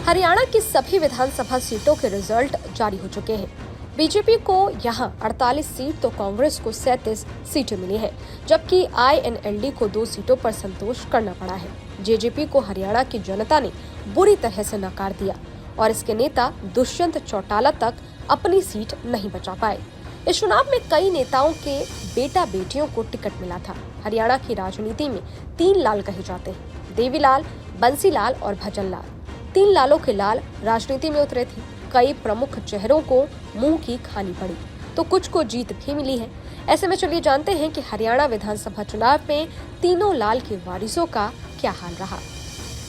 हरियाणा की सभी विधानसभा सीटों के रिजल्ट जारी हो चुके हैं। बीजेपी को यहां 48 सीट तो कांग्रेस को 37 सीटें मिली हैं, जबकि आईएनएलडी को 2 सीटों पर संतोष करना पड़ा है। जेजेपी को हरियाणा की जनता ने बुरी तरह से नकार दिया और इसके नेता दुष्यंत चौटाला तक अपनी सीट नहीं बचा पाए। इस चुनाव में कई नेताओं के बेटा बेटियों को टिकट मिला था। हरियाणा की राजनीति में 3 लाल कहे जाते हैं, देवीलाल, बंसीलाल और भजनलाल। 3 लालों के लाल राजनीति में उतरे थे। कई प्रमुख चेहरों को मुंह की खानी पड़ी तो कुछ को जीत भी मिली है। ऐसे में चलिए जानते हैं कि हरियाणा विधानसभा चुनाव में तीनों लाल के वारिसों का क्या हाल रहा।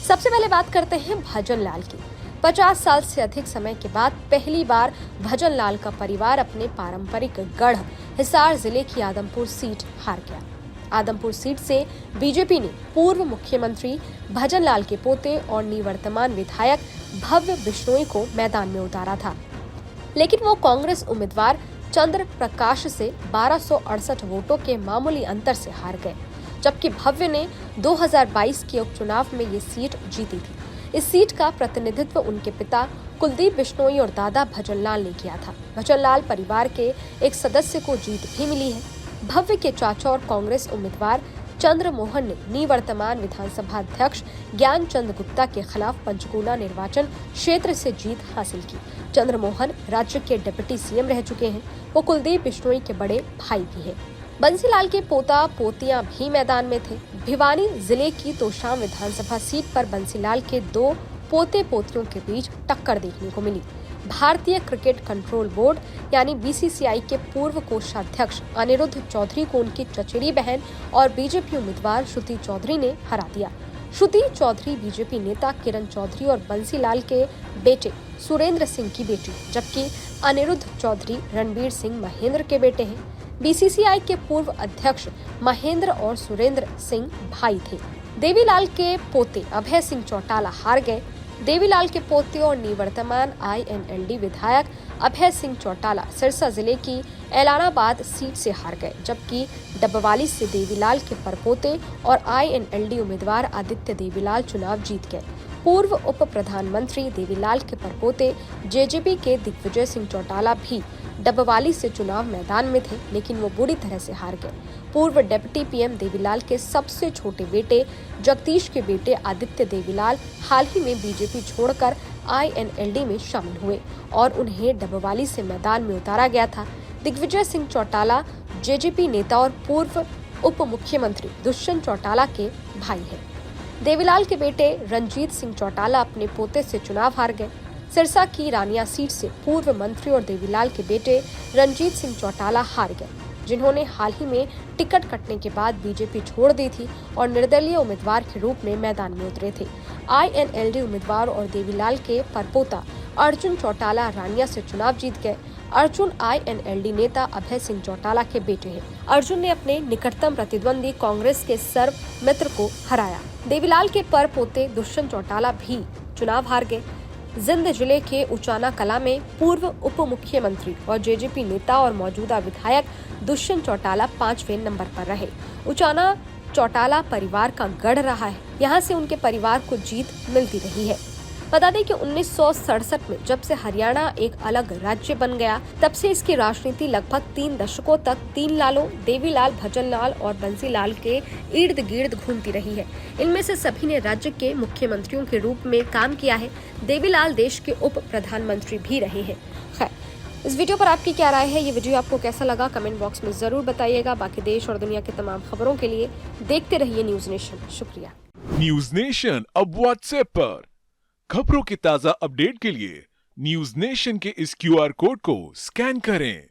सबसे पहले बात करते हैं भजनलाल की। 50 साल से अधिक समय के बाद पहली बार भजनलाल का परिवार अपने पारंपरिक गढ़ हिसार जिले की आदमपुर सीट हार गया। आदमपुर सीट से बीजेपी ने पूर्व मुख्यमंत्री भजनलाल के पोते और निवर्तमान विधायक भव्य बिश्नोई को मैदान में उतारा था, लेकिन वो कांग्रेस उम्मीदवार चंद्र प्रकाश से 1268 वोटों के मामूली अंतर से हार गए, जबकि भव्य ने 2022 के उपचुनाव में ये सीट जीती थी। इस सीट का प्रतिनिधित्व उनके पिता कुलदीप बिश्नोई और दादा भजनलाल ने किया था। भजनलाल परिवार के एक सदस्य को जीत भी मिली है। भव्य के चाचा और कांग्रेस उम्मीदवार चंद्र मोहन ने निवर्तमान विधानसभा अध्यक्ष ज्ञान चंद गुप्ता के खिलाफ पंचकूला निर्वाचन क्षेत्र से जीत हासिल की। चंद्र मोहन राज्य के डिप्टी सीएम रह चुके हैं। वो कुलदीप बिश्नोई के बड़े भाई भी हैं। बंसीलाल के पोता पोतियां भी मैदान में थे। भिवानी जिले की तोशाम विधानसभा सीट पर बंसीलाल के 2 पोते पोतियों के बीच टक्कर देखने को मिली। भारतीय क्रिकेट कंट्रोल बोर्ड यानी बीसीसीआई के पूर्व कोषाध्यक्ष अनिरुद्ध चौधरी को उनकी चचेरी बहन और बीजेपी उम्मीदवार श्रुति चौधरी ने हरा दिया। श्रुति चौधरी बीजेपी नेता किरण चौधरी और बंसीलाल के बेटे सुरेंद्र सिंह की बेटी, जबकि अनिरुद्ध चौधरी रणबीर सिंह महेंद्र के बेटे हैं। बीसीसीआई के पूर्व अध्यक्ष महेंद्र और सुरेंद्र सिंह भाई थे। देवीलाल के पोते अभय सिंह चौटाला हार गए। देवीलाल के पोते और निवर्तमान आईएनएलडी विधायक अभय सिंह चौटाला सिरसा जिले की एलानाबाद सीट से हार गए, जबकि डबवाली से देवीलाल के परपोते और आईएनएलडी उम्मीदवार आदित्य देवीलाल चुनाव जीत गए। पूर्व उप प्रधानमंत्री देवीलाल के परपोते जेजेपी के दिग्विजय सिंह चौटाला भी डबवाली से चुनाव मैदान में थे, लेकिन वो बुरी तरह से हार गए। पूर्व डिप्टी पीएम देवीलाल के सबसे छोटे बेटे जगदीश के बेटे आदित्य देवीलाल हाल ही में बीजेपी छोड़कर आईएनएलडी में शामिल हुए और उन्हें डबवाली से मैदान में उतारा गया था। दिग्विजय सिंह चौटाला जेजेपी नेता और पूर्व उप मुख्यमंत्री दुष्यंत चौटाला के भाई हैं। देवीलाल के बेटे रंजीत सिंह चौटाला अपने पोते से चुनाव हार गए। सिरसा की रानिया सीट से पूर्व मंत्री और देवीलाल के बेटे रंजीत सिंह चौटाला हार गए, जिन्होंने हाल ही में टिकट कटने के बाद बीजेपी छोड़ दी थी और निर्दलीय उम्मीदवार के रूप में मैदान में उतरे थे। आईएनएलडी उम्मीदवार और देवीलाल के परपोता अर्जुन चौटाला रानिया से चुनाव जीत गए। अर्जुन आईएनएलडी नेता अभय सिंह चौटाला के बेटे हैं। अर्जुन ने अपने निकटतम प्रतिद्वंदी कांग्रेस के सर्व मित्र को हराया। देवीलाल के परपोते दुष्यंत चौटाला भी चुनाव हार गए। जिंद जिले के उचाना कला में पूर्व उप मुख्यमंत्री और जेजेपी नेता और मौजूदा विधायक दुष्यंत चौटाला 5वें नंबर पर रहे। उचाना चौटाला परिवार का गढ़ रहा है। यहाँ से उनके परिवार को जीत मिलती रही है। बता दें कि 1967 में जब से हरियाणा एक अलग राज्य बन गया, तब से इसकी राजनीति लगभग 3 दशकों तक 3 लालों देवीलाल, भजनलाल और बंसीलाल के इर्द गिर्द घूमती रही है। इनमें से सभी ने राज्य के मुख्यमंत्रियों के रूप में काम किया है। देवीलाल देश के उप प्रधानमंत्री भी रहे हैं। खैर, इस वीडियो पर आपकी क्या राय है? ये वीडियो आपको कैसा लगा? कमेंट बॉक्स में जरूर बताइएगा। बाकी देश और दुनिया की तमाम खबरों के लिए देखते रहिए न्यूज नेशन। शुक्रिया। न्यूज नेशन अब व्हाट्सएप पर खबरों की ताजा अपडेट के लिए न्यूज नेशन के इस क्यूआर कोड को स्कैन करें।